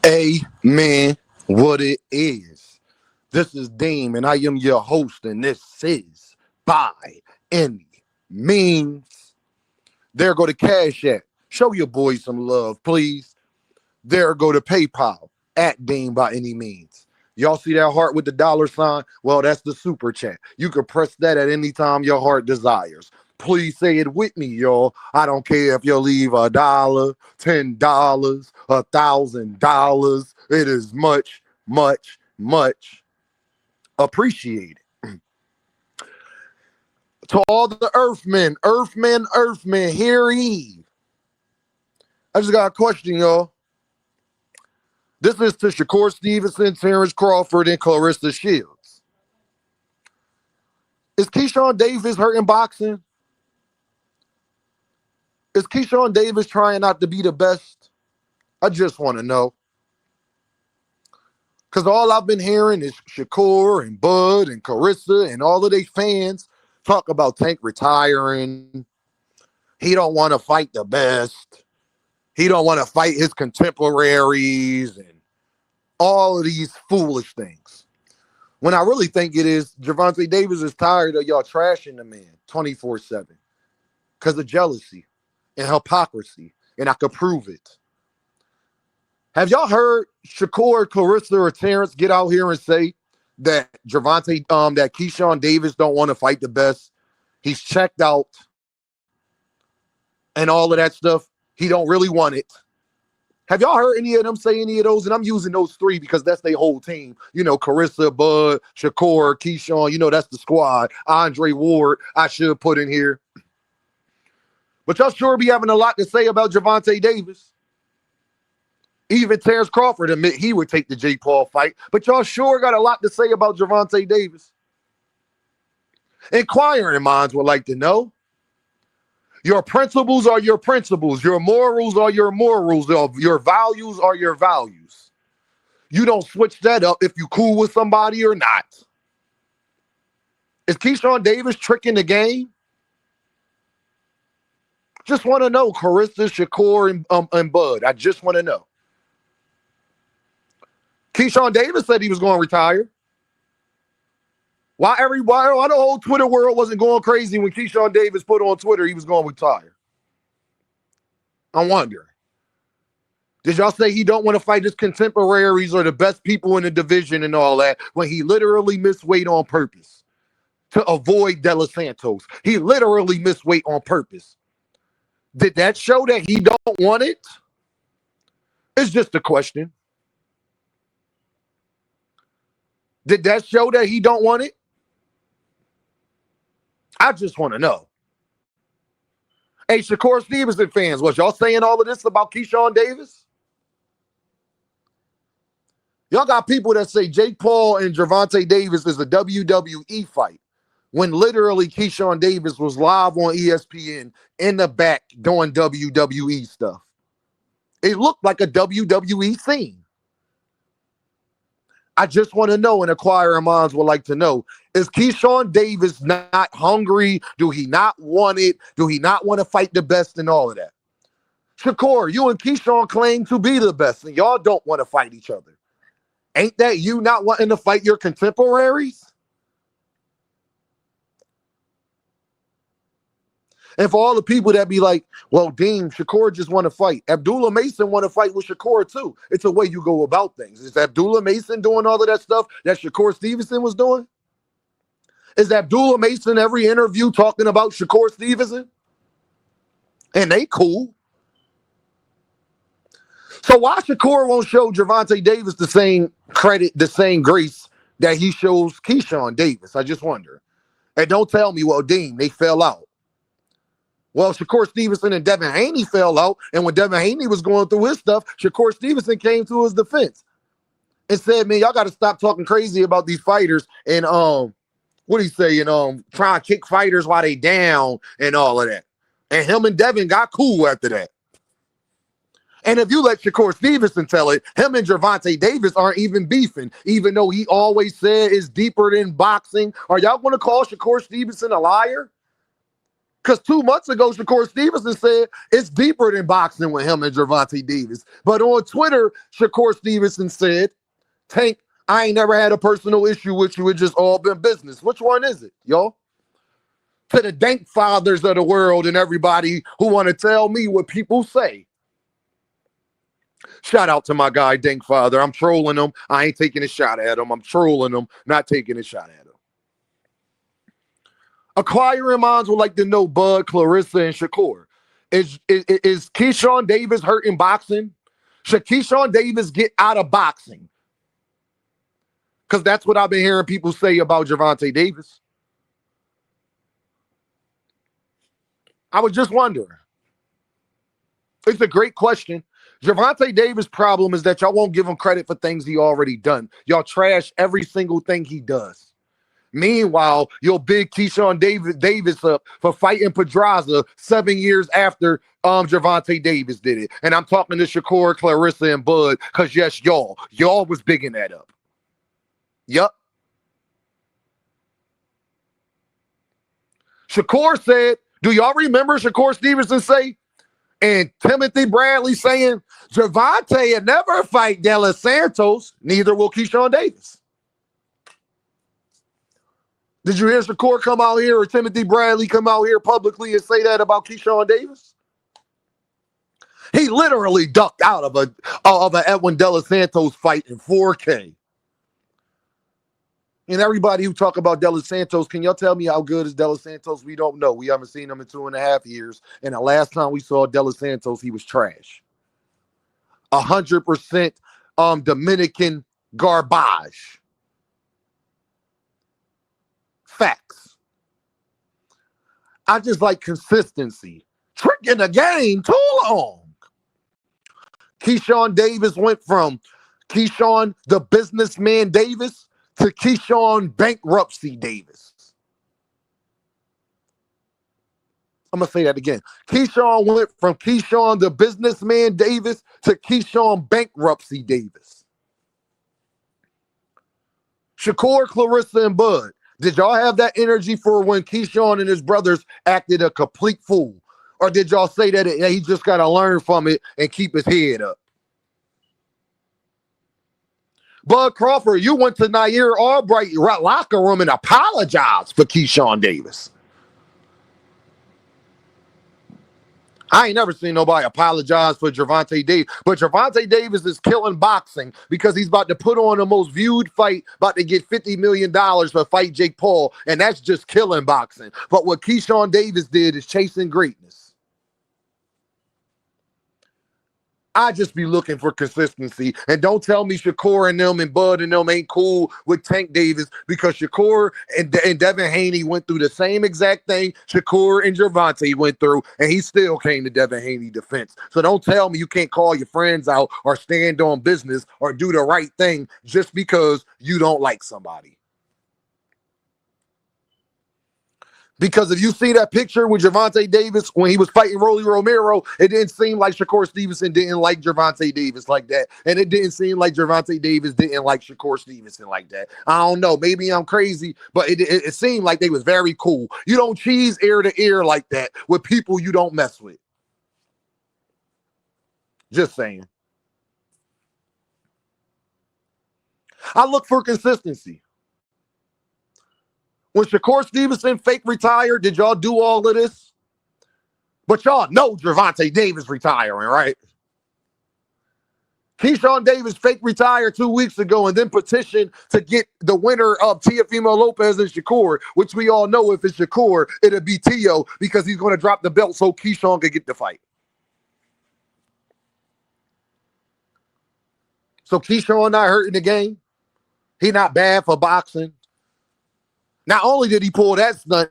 Amen. What it is. This is Dean, and I am your host, and this is By Any Means. There go to Cash App. Show your boys some love, please. There go to PayPal at Dean by any means. Y'all see that heart with the dollar sign? Well, that's the super chat. You can press that at any time your heart desires. Please say it with me, y'all. I don't care if you leave $1, $10, $1,000. It is much, much, much appreciated. To all the Earthmen, hear ye. I just got a question, y'all. This is to Shakur Stevenson, Terrence Crawford, and Clarissa Shields. Is Keyshawn Davis hurting boxing? Is Keyshawn Davis trying not to be the best? I just want to know. Because all I've been hearing is Shakur and Bud and Clarissa and all of their fans talk about Tank retiring. He don't want to fight the best. He don't want to fight his contemporaries and all of these foolish things. When I really think it is, Gervonta Davis is tired of y'all trashing the man 24/7 because of jealousy and hypocrisy, and I could prove it. Have y'all heard Shakur, Clarissa, or Terrence get out here and say that that Keyshawn Davis don't want to fight the best? He's checked out and all of that stuff. He don't really want it. Have y'all heard any of them say any of those? And I'm using those three because that's their whole team. You know, Clarissa, Bud, Shakur, Keyshawn. You know, that's the squad. Andre Ward, I should put in here. But y'all sure be having a lot to say about Gervonta Davis. Even Terrence Crawford admit he would take the Jake Paul fight. But y'all sure got a lot to say about Gervonta Davis. Inquiring minds would like to know. Your principles are your principles. Your morals are your morals. Your values are your values. You don't switch that up if you cool with somebody or not. Is Keyshawn Davis tricking the game? Just want to know, Clarissa, Shakur, and Bud. I just want to know. Keyshawn Davis said he was going to retire. Why the whole Twitter world wasn't going crazy when Keyshawn Davis put on Twitter he was going to retire? I wonder. Did y'all say he don't want to fight his contemporaries or the best people in the division and all that when he literally missed weight on purpose to avoid De Los Santos? He literally missed weight on purpose. Did that show that he don't want it? It's just a question. Did that show that he don't want it? I just want to know. Hey, Shakur Stevenson fans, was y'all saying all of this about Keyshawn Davis? Y'all got people that say Jake Paul and Gervonta Davis is a WWE fight when literally Keyshawn Davis was live on ESPN in the back doing WWE stuff. It looked like a WWE scene. I just want to know, and inquiring minds would like to know, is Keyshawn Davis not hungry? Do he not want it? Do he not want to fight the best and all of that? Shakur, you and Keyshawn claim to be the best, and y'all don't want to fight each other. Ain't that you not wanting to fight your contemporaries? And for all the people that be like, well, Dean, Shakur just want to fight. Abdullah Mason want to fight with Shakur too. It's a way you go about things. Is Abdullah Mason doing all of that stuff that Shakur Stevenson was doing? Is Abdullah Mason every interview talking about Shakur Stevenson? And they cool. So why Shakur won't show Gervonta Davis the same credit, the same grace that he shows Keyshawn Davis? I just wonder. And don't tell me, well, Dean, they fell out. Well, Shakur Stevenson and Devin Haney fell out, and when Devin Haney was going through his stuff, Shakur Stevenson came to his defense and said, man, y'all got to stop talking crazy about these fighters and what do you say, and trying to kick fighters while they down and all of that. And him and Devin got cool after that. And if you let Shakur Stevenson tell it, him and Gervonta Davis aren't even beefing, even though he always said it's deeper than boxing. Are y'all going to call Shakur Stevenson a liar? Because 2 months ago, Shakur Stevenson said it's deeper than boxing with him and Gervonta Davis. But on Twitter, Shakur Stevenson said, Tank, I ain't never had a personal issue with you. It's just all been business. Which one is it, y'all? To the dank fathers of the world and everybody who want to tell me what people say. Shout out to my guy, Dank Father. I'm trolling him. I ain't taking a shot at him. I'm trolling him, not taking a shot at him. Acquiring minds would like to know Bud, Clarissa, and Shakur. Is Keyshawn Davis hurt in boxing? Should Keyshawn Davis get out of boxing? Because that's what I've been hearing people say about Gervonta Davis. I was just wondering. It's a great question. Gervonta Davis' problem is that y'all won't give him credit for things he already done. Y'all trash every single thing he does. Meanwhile, you'll big Keyshawn Davis up for fighting Pedraza 7 years after Gervonta Davis did it. And I'm talking to Shakur, Clarissa, and Bud, because yes, y'all was bigging that up. Yup. Shakur said, do y'all remember Shakur Stevenson say, and Timothy Bradley saying, Gervonta had never fight De Los Santos, neither will Keyshawn Davis. Did you hear Shakur come out here or Timothy Bradley come out here publicly and say that about Keyshawn Davis? He literally ducked out of a Edwin De Los Santos fight in 4K. And everybody who talk about De Los Santos, can y'all tell me how good is De Los Santos? We don't know. We haven't seen him in 2.5 years. And the last time we saw De Los Santos, he was trash. 100% Dominican garbage. Facts. I just like consistency. Tricking the game too long. Keyshawn Davis went from Keyshawn the businessman Davis to Keyshawn bankruptcy Davis. I'm going to say that again. Keyshawn went from Keyshawn the businessman Davis to Keyshawn bankruptcy Davis. Shakur, Clarissa, and Bud. Did y'all have that energy for when Keyshawn and his brothers acted a complete fool? Or did y'all say that he just got to learn from it and keep his head up? Bud Crawford, you went to Nair Albright locker room and apologized for Keyshawn Davis. I ain't never seen nobody apologize for Gervonta Davis. But Gervonta Davis is killing boxing because he's about to put on the most viewed fight, about to get $50 million for fight Jake Paul, and that's just killing boxing. But what Keyshawn Davis did is chasing greatness. I just be looking for consistency. And don't tell me Shakur and them and Bud and them ain't cool with Tank Davis, because Shakur and Devin Haney went through the same exact thing Shakur and Gervonta went through, and he still came to Devin Haney's defense. So don't tell me you can't call your friends out or stand on business or do the right thing just because you don't like somebody. Because if you see that picture with Gervonta Davis when he was fighting Rolly Romero, it didn't seem like Shakur Stevenson didn't like Gervonta Davis like that. And it didn't seem like Gervonta Davis didn't like Shakur Stevenson like that. I don't know. Maybe I'm crazy, but it seemed like they was very cool. You don't cheese ear to ear like that with people you don't mess with. Just saying. I look for consistency. When Shakur Stevenson fake retired, did y'all do all of this? But y'all know Gervonta Davis retiring, right? Keyshawn Davis fake retired 2 weeks ago and then petitioned to get the winner of Teofimo Lopez and Shakur, which we all know if it's Shakur, it'll be Teo because he's going to drop the belt so Keyshawn can get the fight. So Keyshawn not hurting the game. He not bad for boxing. Not only did he pull that stunt,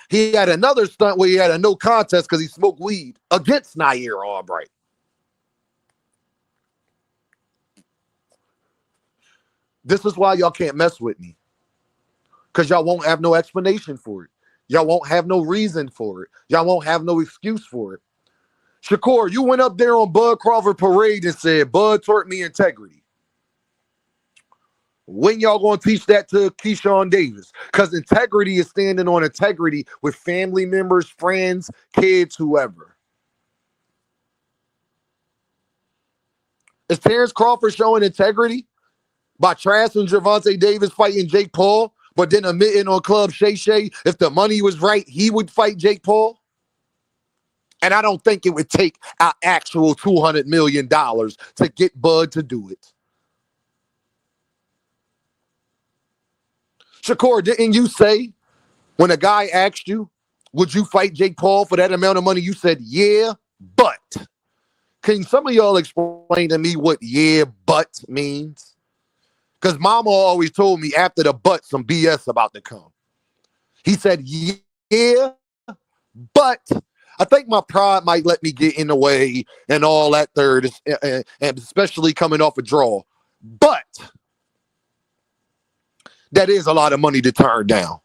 he had another stunt where he had a no contest because he smoked weed against Nair Albright. This is why y'all can't mess with me. Because y'all won't have no explanation for it. Y'all won't have no reason for it. Y'all won't have no excuse for it. Shakur, you went up there on Bud Crawford Parade and said, Bud taught me integrity. When y'all gonna teach that to Keyshawn Davis? Because integrity is standing on integrity with family members, friends, kids, whoever. Is Terrence Crawford showing integrity by trashing Gervonta Davis fighting Jake Paul, but then admitting on Club Shay Shay if the money was right, he would fight Jake Paul? And I don't think it would take our actual $200 million to get Bud to do it. Shakur, didn't you say when a guy asked you, would you fight Jake Paul for that amount of money? You said, yeah, but. Can some of y'all explain to me what yeah, but means? Because mama always told me after the but, some BS about to come. He said, yeah, but I think my pride might let me get in the way and all that third, and especially coming off a draw. But that is a lot of money to turn down.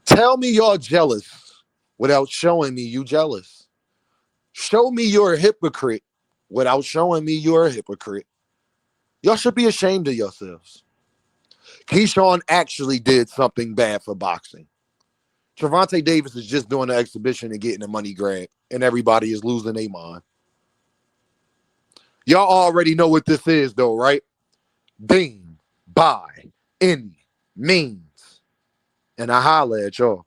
Tell me you're jealous without showing me you jealous. Show me you're a hypocrite without showing me you're a hypocrite. Y'all should be ashamed of yourselves. Keyshawn actually did something bad for boxing. Gervonta Davis is just doing the exhibition and getting a money grab, and everybody is losing their mind. Y'all already know what this is, though, right? Dean by any means. And I holla at y'all.